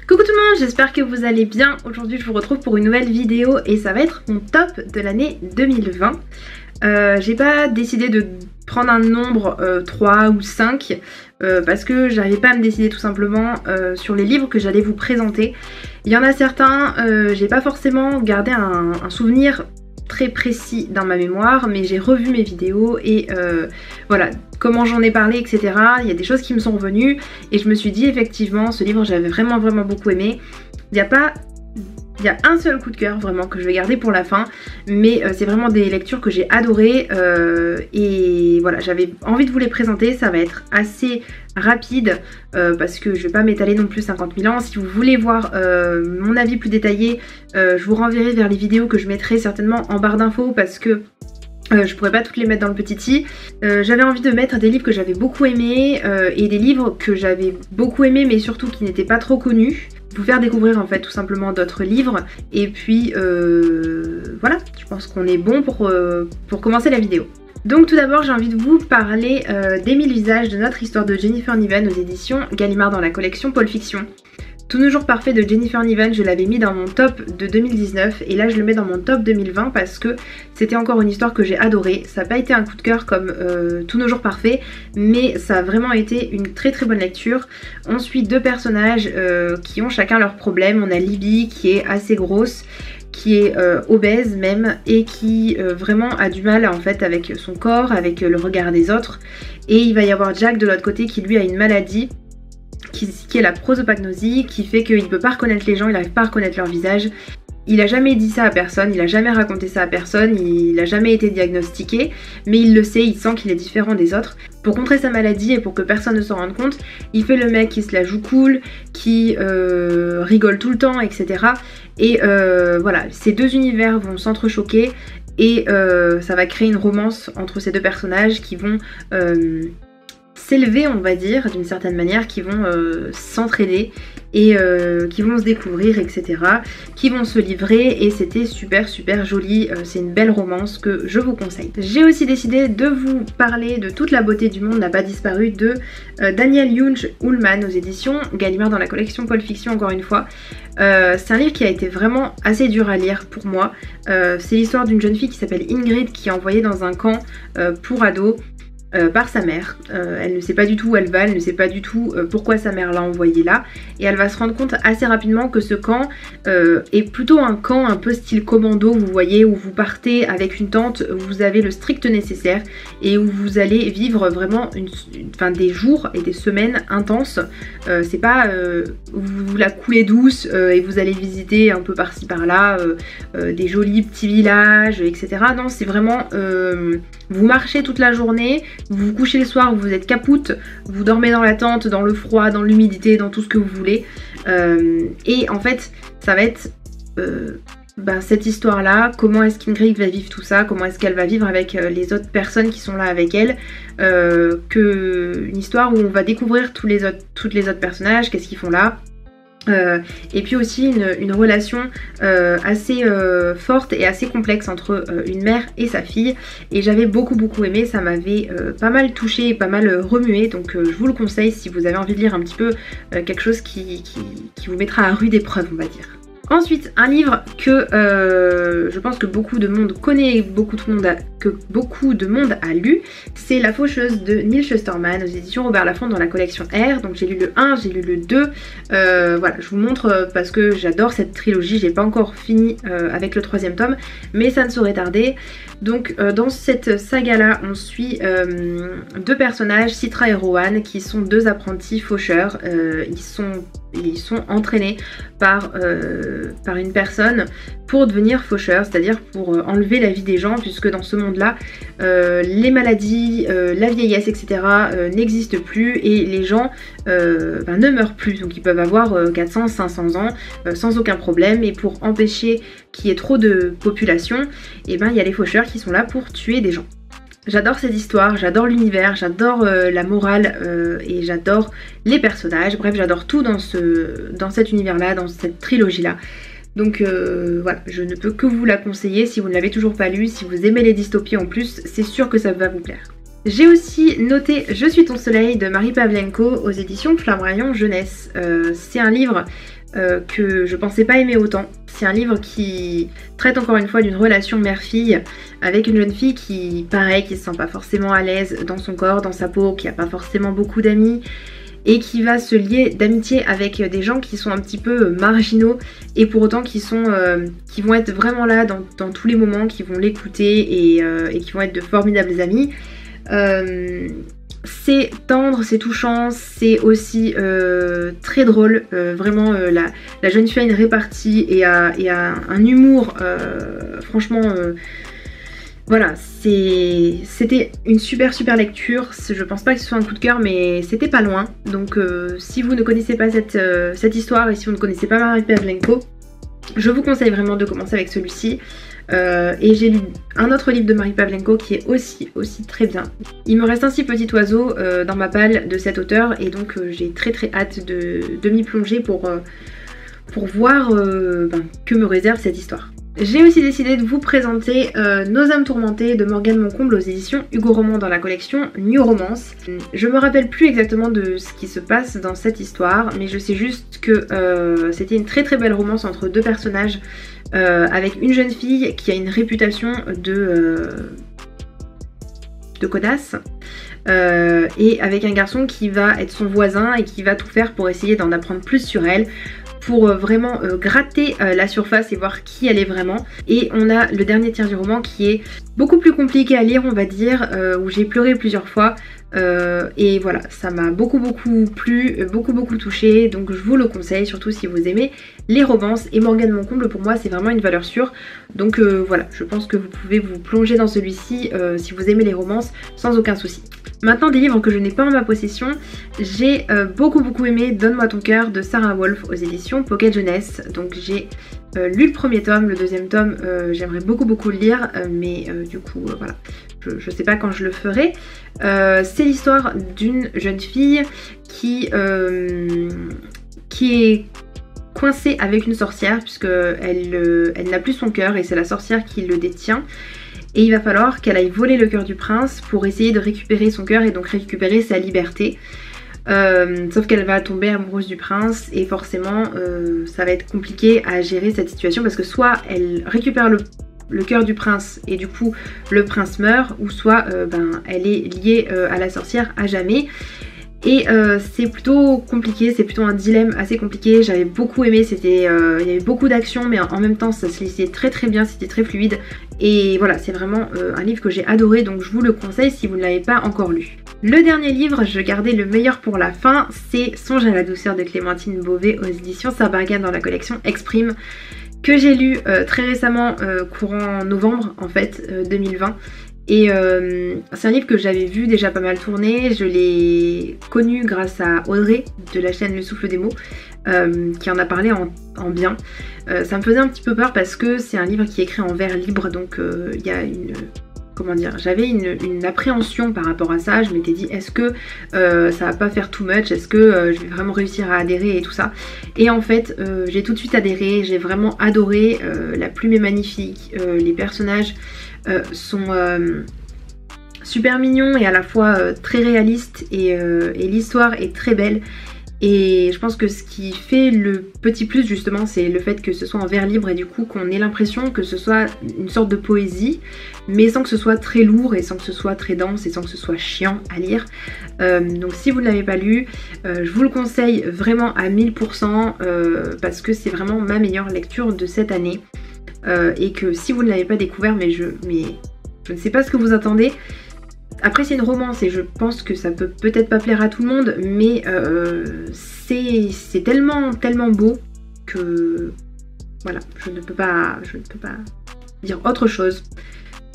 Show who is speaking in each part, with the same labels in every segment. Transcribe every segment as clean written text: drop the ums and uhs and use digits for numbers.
Speaker 1: Coucou tout le monde, j'espère que vous allez bien. Aujourd'hui je vous retrouve pour une nouvelle vidéo et ça va être mon top de l'année 2020. J'ai pas décidé de prendre un nombre 3 ou 5 parce que j'arrivais pas à me décider tout simplement sur les livres que j'allais vous présenter. Il y en a certains, j'ai pas forcément gardé un souvenir très précis dans ma mémoire, mais j'ai revu mes vidéos et voilà comment j'en ai parlé, etc. Il y a des choses qui me sont revenues et je me suis dit effectivement ce livre j'avais vraiment beaucoup aimé. Il y a un seul coup de cœur vraiment que je vais garder pour la fin, mais c'est vraiment des lectures que j'ai adorées et voilà, j'avais envie de vous les présenter. Ça va être assez rapide parce que je vais pas m'étaler non plus 50 000 ans. Si vous voulez voir mon avis plus détaillé, je vous renverrai vers les vidéos que je mettrai certainement en barre d'infos parce que je pourrais pas toutes les mettre dans le petit i. J'avais envie de mettre des livres que j'avais beaucoup aimés et des livres que j'avais beaucoup aimés mais surtout qui n'étaient pas trop connus. Vous faire découvrir en fait tout simplement d'autres livres et puis voilà, je pense qu'on est bon pour commencer la vidéo. Donc tout d'abord j'ai envie de vous parler des 1000 visages de notre histoire de Jennifer Niven aux éditions Gallimard dans la collection Pôle Fiction. Tous nos jours parfaits de Jennifer Niven, je l'avais mis dans mon top de 2019 et là je le mets dans mon top 2020 parce que c'était encore une histoire que j'ai adorée. Ça n'a pas été un coup de cœur comme Tous nos jours parfaits, mais ça a vraiment été une très bonne lecture. On suit deux personnages qui ont chacun leurs problèmes. On a Libby qui est assez grosse, qui est obèse même et qui vraiment a du mal en fait avec son corps, avec le regard des autres. Et il va y avoir Jack de l'autre côté qui lui a une maladie qui est la prosopagnosie, qui fait qu'il ne peut pas reconnaître les gens, il n'arrive pas à reconnaître leur visage. Il a jamais dit ça à personne, il a jamais raconté ça à personne, il a jamais été diagnostiqué, mais il le sait, il sent qu'il est différent des autres. Pour contrer sa maladie et pour que personne ne s'en rende compte, il fait le mec qui se la joue cool, qui rigole tout le temps, etc. Et voilà, ces deux univers vont s'entrechoquer et ça va créer une romance entre ces deux personnages qui vont s'élever, on va dire, d'une certaine manière, qui vont s'entraider et qui vont se découvrir, etc., qui vont se livrer et c'était super joli. C'est une belle romance que je vous conseille. J'ai aussi décidé de vous parler de Toute la beauté du monde n'a pas disparu de Daniel Jung Ullmann aux éditions Gallimard dans la collection Pôle Fiction encore une fois. C'est un livre qui a été vraiment assez dur à lire pour moi. C'est l'histoire d'une jeune fille qui s'appelle Ingrid qui est envoyée dans un camp pour ados par sa mère. Elle ne sait pas du tout où elle va, elle ne sait pas du tout pourquoi sa mère l'a envoyée là et elle va se rendre compte assez rapidement que ce camp est plutôt un camp un peu style commando, vous voyez, où vous partez avec une tente, vous avez le strict nécessaire et où vous allez vivre vraiment des jours et des semaines intenses. C'est pas vous la coulez douce et vous allez visiter un peu par-ci par-là des jolis petits villages, etc. Non, c'est vraiment vous marchez toute la journée, vous vous couchez le soir, vous êtes capoute, vous dormez dans la tente, dans le froid, dans l'humidité, dans tout ce que vous voulez. Et en fait, ça va être cette histoire-là, comment est-ce qu'Ingrid va vivre tout ça, comment est-ce qu'elle va vivre avec les autres personnes qui sont là avec elle. Une histoire où on va découvrir tous les autres personnages, qu'est-ce qu'ils font là. Et puis aussi une relation assez forte et assez complexe entre une mère et sa fille et j'avais beaucoup aimé, ça m'avait pas mal touché et pas mal remué, donc je vous le conseille si vous avez envie de lire un petit peu quelque chose qui vous mettra à rude épreuve, on va dire. Ensuite, un livre que je pense que beaucoup de monde connaît, que beaucoup de monde a lu, c'est La Faucheuse de Neal Shusterman aux éditions Robert Laffont dans la collection R. Donc j'ai lu le 1, j'ai lu le 2, voilà, je vous montre parce que j'adore cette trilogie, j'ai pas encore fini avec le 3e tome, mais ça ne saurait tarder. Donc dans cette saga là, on suit deux personnages, Citra et Rowan, qui sont deux apprentis faucheurs. Ils sont entraînés par une personne pour devenir faucheurs, c'est-à-dire pour enlever la vie des gens, puisque dans ce monde-là, les maladies, la vieillesse, etc. N'existent plus et les gens ne meurent plus. Donc ils peuvent avoir 400, 500 ans sans aucun problème, et pour empêcher qu'il y ait trop de population, il y a les faucheurs qui sont là pour tuer des gens. J'adore cette histoire, j'adore l'univers, j'adore la morale et j'adore les personnages. Bref, j'adore tout dans cet univers-là, dans cette trilogie-là. Donc voilà, je ne peux que vous la conseiller si vous ne l'avez toujours pas lu, si vous aimez les dystopies en plus, c'est sûr que ça va vous plaire. J'ai aussi noté Je suis ton soleil de Marie Pavlenko aux éditions Flammarion Jeunesse. C'est un livre que je pensais pas aimer autant. C'est un livre qui traite encore une fois d'une relation mère-fille avec une jeune fille qui, pareil, qui se sent pas forcément à l'aise dans son corps, dans sa peau, qui a pas forcément beaucoup d'amis et qui va se lier d'amitié avec des gens qui sont un petit peu marginaux et pour autant qui vont être vraiment là dans tous les moments, qui vont l'écouter et qui vont être de formidables amis. C'est tendre, c'est touchant, c'est aussi très drôle, vraiment la jeune fille a une répartie et a un humour franchement voilà, c'était une super lecture, je pense pas que ce soit un coup de cœur mais c'était pas loin, donc si vous ne connaissez pas cette histoire et si vous ne connaissez pas Marie Pavlenko, je vous conseille vraiment de commencer avec celui-ci. Et j'ai lu un autre livre de Marie Pavlenko qui est aussi très bien. Il me reste un si petit oiseau dans ma palle de cet auteur et donc j'ai très hâte de m'y plonger pour voir que me réserve cette histoire. J'ai aussi décidé de vous présenter Nos âmes tourmentées de Morgane Moncomble aux éditions Hugo Roman dans la collection New Romance. Je me rappelle plus exactement de ce qui se passe dans cette histoire, mais je sais juste que c'était une très belle romance entre deux personnages avec une jeune fille qui a une réputation de connasse et avec un garçon qui va être son voisin et qui va tout faire pour essayer d'en apprendre plus sur elle, pour vraiment gratter la surface et voir qui elle est vraiment. Et on a le dernier tiers du roman qui est beaucoup plus compliqué à lire, on va dire, où j'ai pleuré plusieurs fois. Et voilà, ça m'a beaucoup plu, beaucoup touché, donc je vous le conseille, surtout si vous aimez les romances. Et Morgane Moncomble, pour moi, c'est vraiment une valeur sûre. Donc voilà, je pense que vous pouvez vous plonger dans celui-ci si vous aimez les romances sans aucun souci. Maintenant, des livres que je n'ai pas en ma possession, j'ai beaucoup aimé Donne-moi ton cœur de Sarah Wolf aux éditions Pocket Jeunesse. Donc j'ai lu le premier tome, le deuxième tome j'aimerais beaucoup le lire, mais du coup voilà, je sais pas quand je le ferai. C'est l'histoire d'une jeune fille qui est coincée avec une sorcière puisque elle n'a plus son cœur et c'est la sorcière qui le détient. Et il va falloir qu'elle aille voler le cœur du prince pour essayer de récupérer son cœur et donc récupérer sa liberté. Sauf qu'elle va tomber amoureuse du prince et forcément ça va être compliqué à gérer cette situation parce que soit elle récupère le cœur du prince et du coup le prince meurt, ou soit elle est liée à la sorcière à jamais. Et c'est plutôt compliqué, c'est plutôt un dilemme assez compliqué. J'avais beaucoup aimé, il y avait beaucoup d'action mais en même temps ça se lisait très bien, c'était très fluide. Et voilà, c'est vraiment un livre que j'ai adoré, donc je vous le conseille si vous ne l'avez pas encore lu. Le dernier livre, je gardais le meilleur pour la fin, c'est Songe à la douceur de Clémentine Beauvais aux éditions Sarbacane dans la collection Exprime, que j'ai lu très récemment, courant novembre en fait 2020. Et c'est un livre que j'avais vu déjà pas mal tourner, je l'ai connu grâce à Audrey de la chaîne Le Souffle des mots qui en a parlé en bien. Ça me faisait un petit peu peur parce que c'est un livre qui est écrit en vers libre, donc il y a j'avais une appréhension par rapport à ça. Je m'étais dit est-ce que ça va pas faire too much, est-ce que je vais vraiment réussir à adhérer et tout ça. Et en fait j'ai tout de suite adhéré, j'ai vraiment adoré, la plume est magnifique, les personnages sont super mignons et à la fois très réalistes et l'histoire est très belle. Et je pense que ce qui fait le petit plus justement, c'est le fait que ce soit en vers libre et du coup qu'on ait l'impression que ce soit une sorte de poésie, mais sans que ce soit très lourd et sans que ce soit très dense et sans que ce soit chiant à lire. Donc si vous ne l'avez pas lu, je vous le conseille vraiment à 1000% parce que c'est vraiment ma meilleure lecture de cette année. Et que si vous ne l'avez pas découvert, mais je ne sais pas ce que vous attendez. Après c'est une romance et je pense que ça peut peut-être pas plaire à tout le monde, mais c'est tellement beau que voilà, je ne peux pas dire autre chose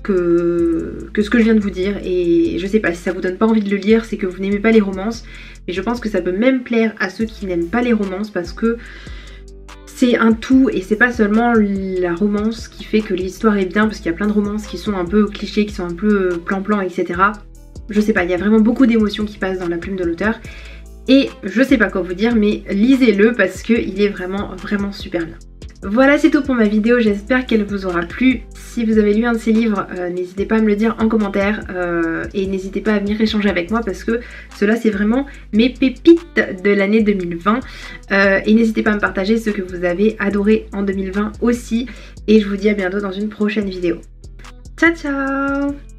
Speaker 1: que ce que je viens de vous dire. Et je sais pas, si ça vous donne pas envie de le lire, c'est que vous n'aimez pas les romances, mais je pense que ça peut même plaire à ceux qui n'aiment pas les romances parce que c'est un tout et c'est pas seulement la romance qui fait que l'histoire est bien, parce qu'il y a plein de romances qui sont un peu clichés, qui sont un peu plan-plan, etc. Je sais pas, il y a vraiment beaucoup d'émotions qui passent dans la plume de l'auteur et je sais pas quoi vous dire, mais lisez-le parce qu'il est vraiment super bien. Voilà, c'est tout pour ma vidéo, j'espère qu'elle vous aura plu. Si vous avez lu un de ces livres, n'hésitez pas à me le dire en commentaire et n'hésitez pas à venir échanger avec moi parce que cela c'est vraiment mes pépites de l'année 2020. Et n'hésitez pas à me partager ce que vous avez adoré en 2020 aussi. Et je vous dis à bientôt dans une prochaine vidéo. Ciao ciao!